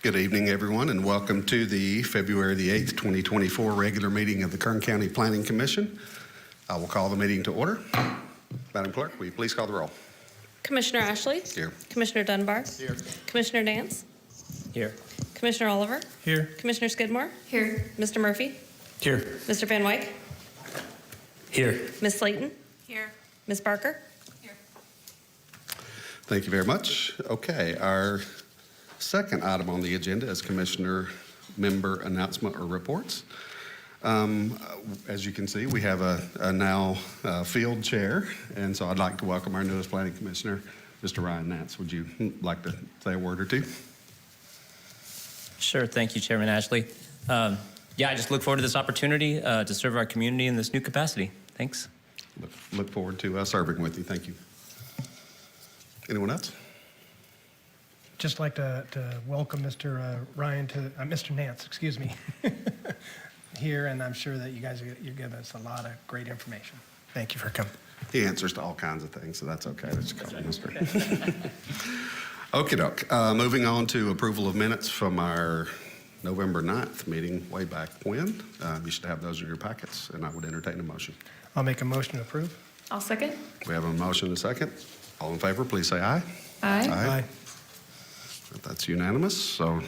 Good evening, everyone, and welcome to the February the 8th, 2024 regular meeting of the Kern County Planning Commission. I will call the meeting to order. Madam Clerk, will you please call the roll? Commissioner Ashley? Here. Commissioner Dunbar? Here. Commissioner Nance? Here. Commissioner Oliver? Here. Commissioner Skidmore? Here. Mr. Murphy? Here. Mr. Van Wyk? Here. Ms. Slayton? Here. Ms. Barker? Here. Thank you very much. Okay, our second item on the agenda is Commissioner member announcement or reports. As you can see, we have a now field chair, and so I'd like to welcome our newest planning commissioner, Mr. Ryan Nance. Would you like to say a word or two? Sure. Thank you, Chairman Ashley. I just look forward to this opportunity to serve our community in this new capacity. Thanks. Look forward to serving with you. Thank you. Anyone else? Just like to welcome Mr. Ryan to Mr. Nance, excuse me, here, and I'm sure that you're giving us a lot of great information. Thank you for coming. He answers to all kinds of things, so that's okay. That's call him Mr. Okie doke. Moving on to approval of minutes from our November 9th meeting way back when. You should have those in your packets, and I would entertain a motion. I'll make a motion to approve. I'll second. We have a motion and a second. All in favor, please say aye. Aye. Aye. That's unanimous, so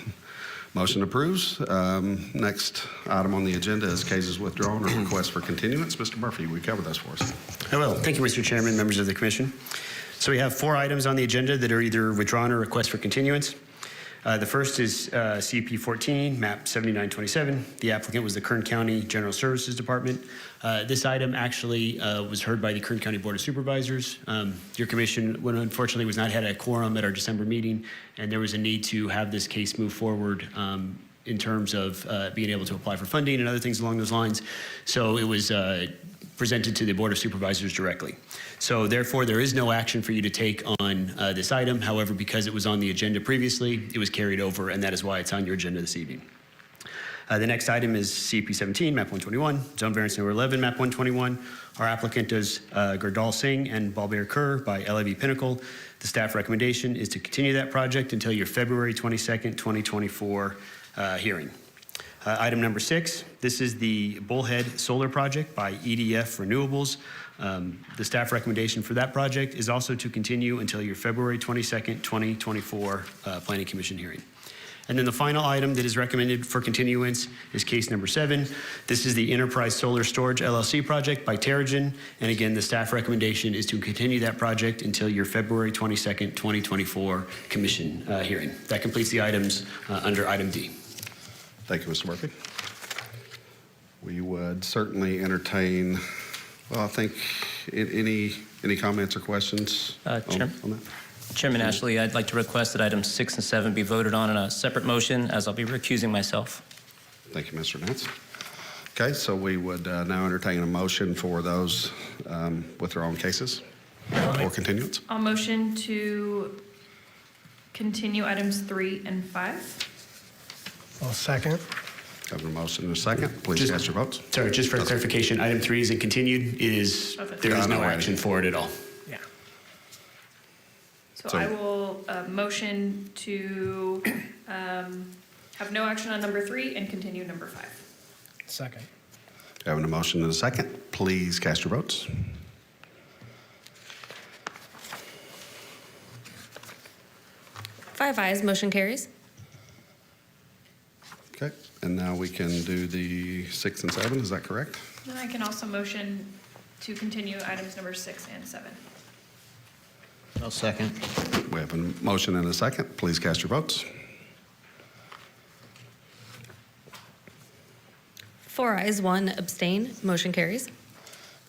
motion approves. Next item on the agenda is cases withdrawn or requests for continuance. Mr. Murphy, will you cover those for us? I will. Thank you, Mr. Chairman, members of the Commission. So we have 4 items on the agenda that are either withdrawn or requests for continuance. The first is CP 14, map 7927. The applicant was the Kern County General Services Department. This item actually was heard by the Kern County Board of Supervisors. Your commission, unfortunately, was not had a quorum at our December meeting, and there was a need to have this case move forward in terms of being able to apply for funding and other things along those lines. So it was presented to the Board of Supervisors directly. So therefore, there is no action for you to take on this item. However, because it was on the agenda previously, it was carried over, and that is why it's on your agenda this evening. The next item is CP 17, map 121, zone variance number 11, map 121. Our applicant is Gurdal Singh and Balbear Kerr by LIV Pinnacle. The staff recommendation is to continue that project until your February 22nd, 2024 hearing. Item number 6, this is the Bullhead Solar Project by EDF Renewables. The staff recommendation for that project is also to continue until your February 22nd, 2024 Planning Commission hearing. And then the final item that is recommended for continuance is case number 7. This is the Enterprise Solar Storage LLC project by Terrigen. And again, the staff recommendation is to continue that project until your February 22nd, 2024 Commission hearing. That completes the items under item D. Thank you, Mr. Murphy. We would certainly entertain, well, I think, any comments or questions on that? Chairman Ashley, I'd like to request that items 6 and 7 be voted on in a separate motion, as I'll be recusing myself. Thank you, Mr. Nance. Okay, so we would now entertain a motion for those withdrawn cases or continuance. I'll motion to continue items 3 and 5. I'll second. Have a motion and a second. Please cast your votes. Sorry, just for clarification, item 3 isn't continued. It is, there is no action for it at all. Yeah. So I will motion to have no action on number 3 and continue number 5. Second. Having a motion and a second. Please cast your votes. Five ayes, motion carries. Okay, and now we can do the 6 and 7, is that correct? Then I can also motion to continue items number 6 and 7. I'll second. We have a motion and a second. Please cast your votes. 4 ayes, 1 abstain, motion carries.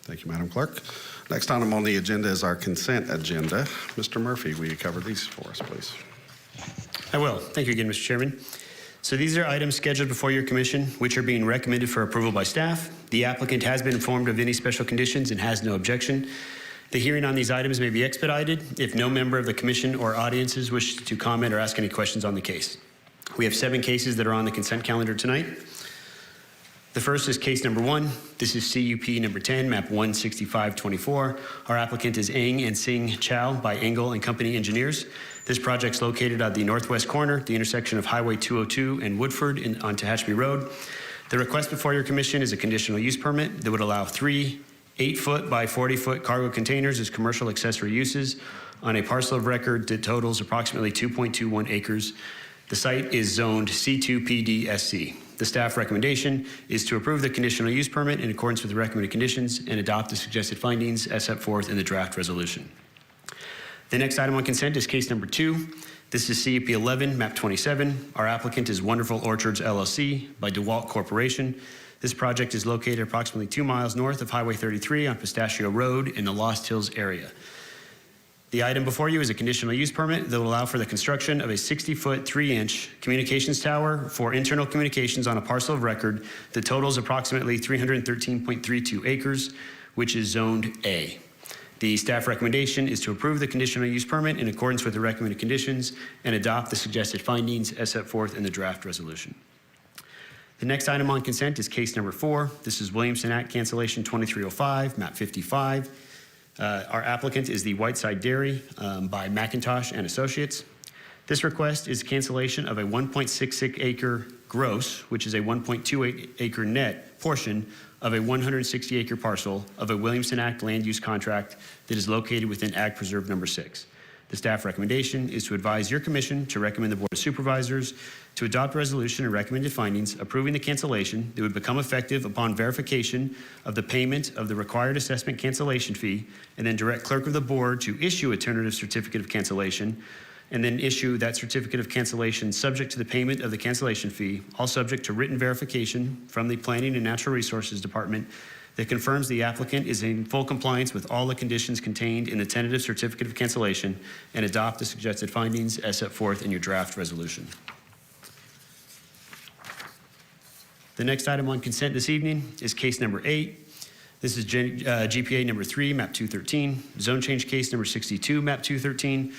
Thank you, Madam Clerk. Next item on the agenda is our consent agenda. Mr. Murphy, will you cover these for us, please? I will. Thank you again, Mr. Chairman. So these are items scheduled before your commission, which are being recommended for approval by staff. The applicant has been informed of any special conditions and has no objection. The hearing on these items may be expedited if no member of the commission or audiences wish to comment or ask any questions on the case. We have 7 cases that are on the consent calendar tonight. The first is case number 1. This is CUP number 10, map 16524. Our applicant is Eng and Sing Chow by Engel and Company Engineers. This project's located at the northwest corner, the intersection of Highway 202 and Woodford on Tehachapi Road. The request before your commission is a conditional use permit that would allow 3 8-foot by 40-foot cargo containers as commercial accessory uses on a parcel of record that totals approximately 2.21 acres. The site is zoned C2PDSC. The staff recommendation is to approve the conditional use permit in accordance with the recommended conditions and adopt the suggested findings as set forth in the draft resolution. The next item on consent is case number 2. This is CUP 11, map 27. Our applicant is Wonderful Orchards LLC by DeWalt Corporation. This project is located approximately 2 miles north of Highway 33 on Pistachio Road in the Lost Hills area. The item before you is a conditional use permit that will allow for the construction of a 60-foot, 3-inch communications tower for internal communications on a parcel of record that totals approximately 313.32 acres, which is zoned A. The staff recommendation is to approve the conditional use permit in accordance with the recommended conditions and adopt the suggested findings as set forth in the draft resolution. The next item on consent is case number 4. This is Williamson Act cancellation 2305, map 55. Our applicant is the Whiteside Dairy by McIntosh and Associates. This request is cancellation of a 1.66 acre gross, which is a 1.28 acre net portion of a 160 acre parcel of a Williamson Act land use contract that is located within Ag Preserve number 6. The staff recommendation is to advise your commission to recommend the Board of Supervisors to adopt a resolution and recommended findings approving the cancellation that would become effective upon verification of the payment of the required assessment cancellation fee, and then direct clerk of the board to issue a tentative certificate of cancellation, and then issue that certificate of cancellation subject to the payment of the cancellation fee, all subject to written verification from the Planning and Natural Resources Department that confirms the applicant is in full compliance with all the conditions contained in the tentative certificate of cancellation, and adopt the suggested findings as set forth in your draft resolution. The next item on consent this evening is case number 8. This is GPA number 3, map 213, zone change case number 62, map 213,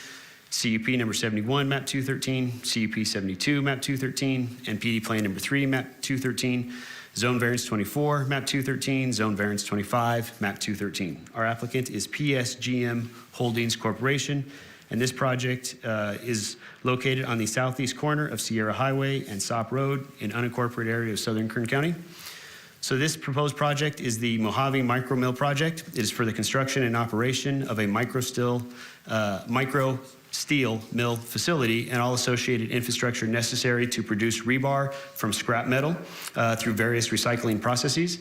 CUP number 71, map 213, CUP 72, map 213, and PD plan number 3, map 213, zone variance 24, map 213, zone variance 25, map 213. Our applicant is PSGM Holdings Corporation, and this project is located on the southeast corner of Sierra Highway and Sop Road in unincorporated area of southern Kern County. So this proposed project is the Mojave Micro Mill project. It is for the construction and operation of a micro steel mill facility and all associated infrastructure necessary to produce rebar from scrap metal through various recycling processes.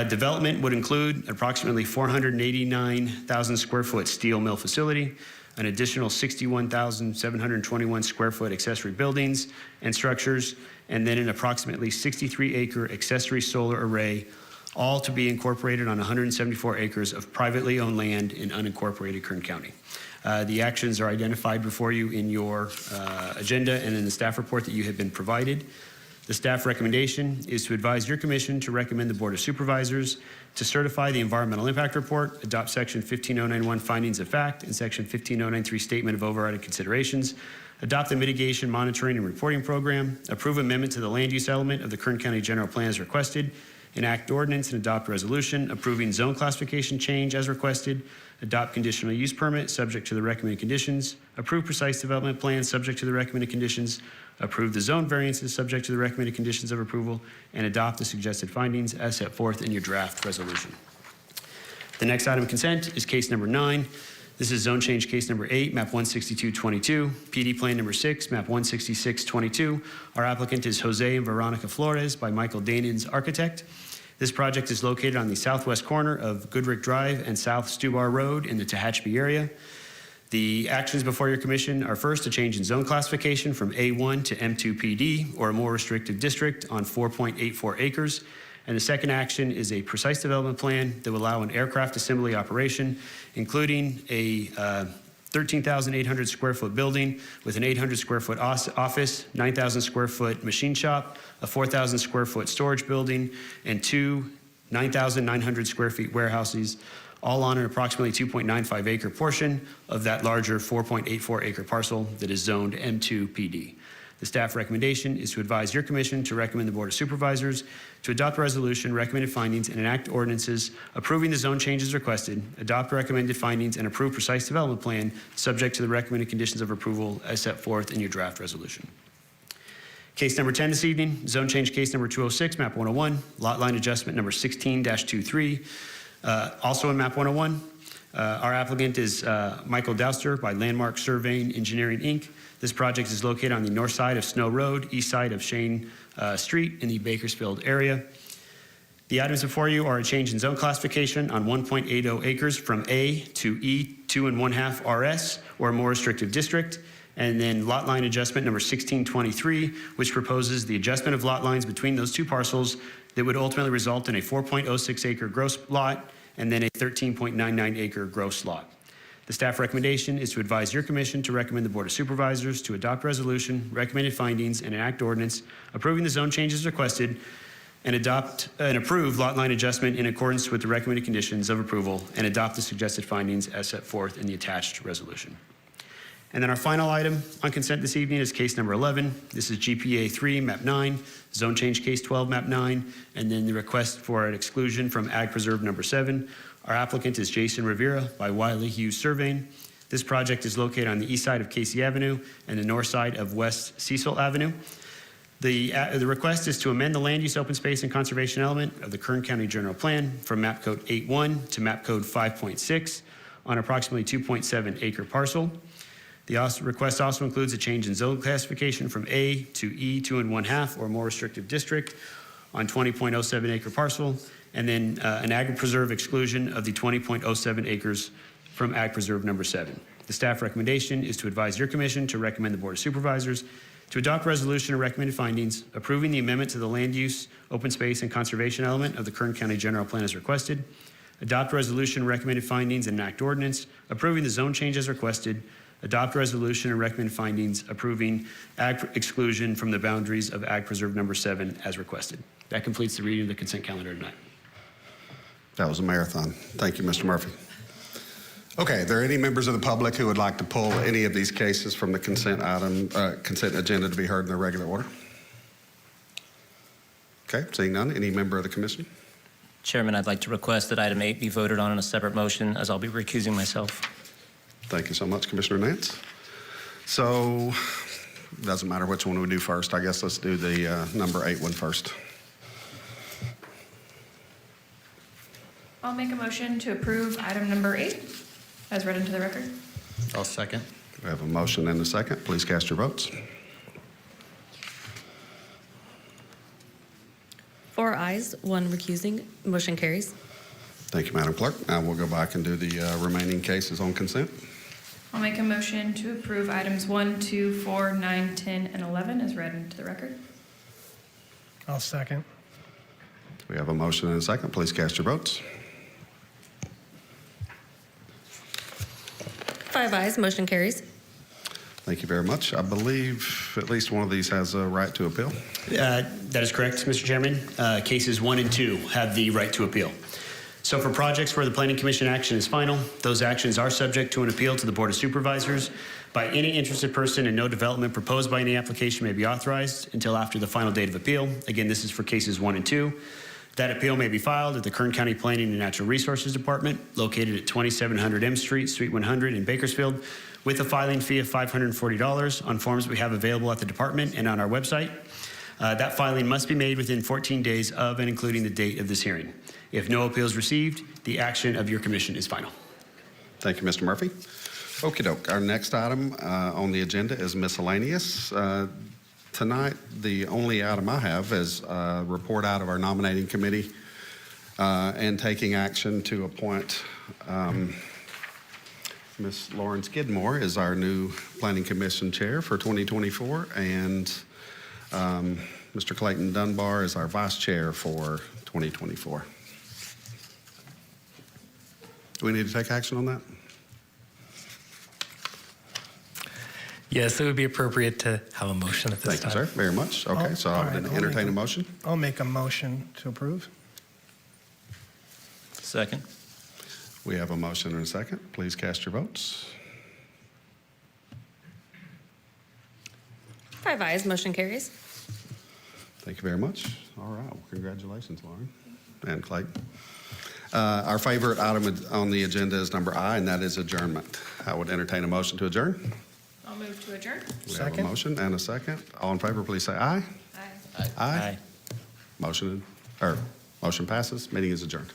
Development would include approximately 489,000 square foot steel mill facility, an additional 61,721 square foot accessory buildings and structures, and then an approximately 63 acre accessory solar array, all to be incorporated on 174 acres of privately owned land in unincorporated Kern County. The actions are identified before you in your agenda and in the staff report that you have been provided. The staff recommendation is to advise your commission to recommend the Board of Supervisors to certify the environmental impact report, adopt section 15091 findings of fact and section 15093 statement of overriding considerations, adopt the mitigation monitoring and reporting program, approve amendment to the land use element of the Kern County General Plan as requested, enact ordinance and adopt resolution approving zone classification change as requested, adopt conditional use permit subject to the recommended conditions, approve precise development plan subject to the recommended conditions, approve the zone variances subject to the recommended conditions of approval, and adopt the suggested findings as set forth in your draft resolution. The next item of consent is case number 9. This is zone change case number 8, map 16222, PD plan number 6, map 16622. Our applicant is Jose and Veronica Flores by Michael Danins Architect. This project is located on the southwest corner of Goodrick Drive and South Stubar Road in the Tehachapi area. The actions before your commission are first a change in zone classification from A1 to M2 PD, or a more restrictive district, on 4.84 acres. And the second action is a precise development plan that will allow an aircraft assembly operation, including a 13,800 square foot building with an 800 square foot office, 9,000 square foot machine shop, a 4,000 square foot storage building, and 2 9,900 square feet warehouses, all on an approximately 2.95 acre portion of that larger 4.84 acre parcel that is zoned M2 PD. The staff recommendation is to advise your commission to recommend the Board of Supervisors to adopt a resolution, recommended findings, and enact ordinances approving the zone changes requested, adopt recommended findings, and approve precise development plan subject to the recommended conditions of approval as set forth in your draft resolution. Case number 10 this evening, zone change case number 206, map 101, lot line adjustment number 16-23. Also in map 101, our applicant is Michael Douster by Landmark Surveying Engineering, Inc. This project is located on the north side of Snow Road, east side of Shane Street in the Bakersfield area. The items before you are a change in zone classification on 1.80 acres from A to E 2.5 RS or more restrictive district. And then lot line adjustment number 1623, which proposes the adjustment of lot lines between those two parcels that would ultimately result in a 4.06 acre gross lot and then a 13.99 acre gross lot. The staff recommendation is to advise your commission to recommend the Board of Supervisors to adopt resolution, recommended findings, and enact ordinance approving the zone changes requested and adopt and approve lot line adjustment in accordance with the recommended conditions of approval and adopt the suggested findings as set forth in the attached resolution. And then our final item on consent this evening is case number 11. This is GPA 3, map 9, zone change case 12, map 9, and then the request for an exclusion from Ag Preserve number 7. Our applicant is Jason Rivera by Wiley Hughes Surveying. This project is located on the east side of Casey Avenue and the north side of West Cecil Avenue. The request is to amend the land use, open space, and conservation element of the Kern County General Plan from map code 8.1 to map code 5.6 on approximately 2.7 acre parcel. The request also includes a change in zone classification from A to E 2.5 or more restrictive district on 20.07 acre parcel, and then an ag preserve exclusion of the 20.07 acres from Ag Preserve number 7. The staff recommendation is to advise your commission to recommend the Board of Supervisors to adopt a resolution or recommended findings approving the amendment to the land use, open space, and conservation element of the Kern County General Plan as requested, adopt a resolution, recommended findings, and enact ordinance approving the zone change as requested, adopt a resolution and recommend findings approving ag exclusion from the boundaries of Ag Preserve number 7 as requested. That completes the reading of the consent calendar tonight. That was a marathon. Thank you, Mr. Murphy. Okay, are there any members of the public who would like to pull any of these cases from the consent agenda to be heard in their regular order? Okay, seeing none, any member of the commission? Chairman, I'd like to request that item 8 be voted on in a separate motion, as I'll be recusing myself. Thank you so much, Commissioner Nance. So, doesn't matter which one we do first. I guess let's do the number 8 one first. I'll make a motion to approve item number 8 as read into the record. I'll second. We have a motion and a second. Please cast your votes. 4 ayes, 1 recusing. Motion carries. Thank you, Madam Clerk. Now we'll go back and do the remaining cases on consent. I'll make a motion to approve items 1, 2, 4, 9, 10, and 11 as read into the record. I'll second. We have a motion and a second. Please cast your votes. 5 ayes, motion carries. Thank you very much. I believe at least one of these has a right to appeal. That is correct, Mr. Chairman. Cases 1 and 2 have the right to appeal. So for projects where the Planning Commission action is final, those actions are subject to an appeal to the Board of Supervisors by any interested person, and no development proposed by any application may be authorized until after the final date of appeal. Again, this is for cases 1 and 2. That appeal may be filed at the Kern County Planning and Natural Resources Department, located at 2700 M Street, Suite 100 in Bakersfield, with a filing fee of $540 on forms we have available at the department and on our website. That filing must be made within 14 days of and including the date of this hearing. If no appeals received, the action of your commission is final. Thank you, Mr. Murphy. Okey doke. Our next item on the agenda is miscellaneous. Tonight, the only item I have is a report out of our nominating committee and taking action to appoint Ms. Lauren Skidmore as our new Planning Commission Chair for 2024, and Mr. Clayton Dunbar is our Vice Chair for 2024. Do we need to take action on that? Yes, it would be appropriate to have a motion at this Thank time. you, sir, very much. Okay, so I would entertain a motion. I'll make a motion to approve. Second. We have a motion and a second. Please cast your votes. 5 ayes, motion carries. Thank you very much. All right, well, congratulations, Lauren and Clayton. Our favorite item on the agenda is number I, and that is adjournment. I would entertain a motion to adjourn. I'll move to adjourn. We have a Second. motion and a second. All in favor, please say aye. Aye. Aye. Motion passes. Meeting is adjourned.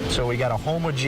So we got a homogeneous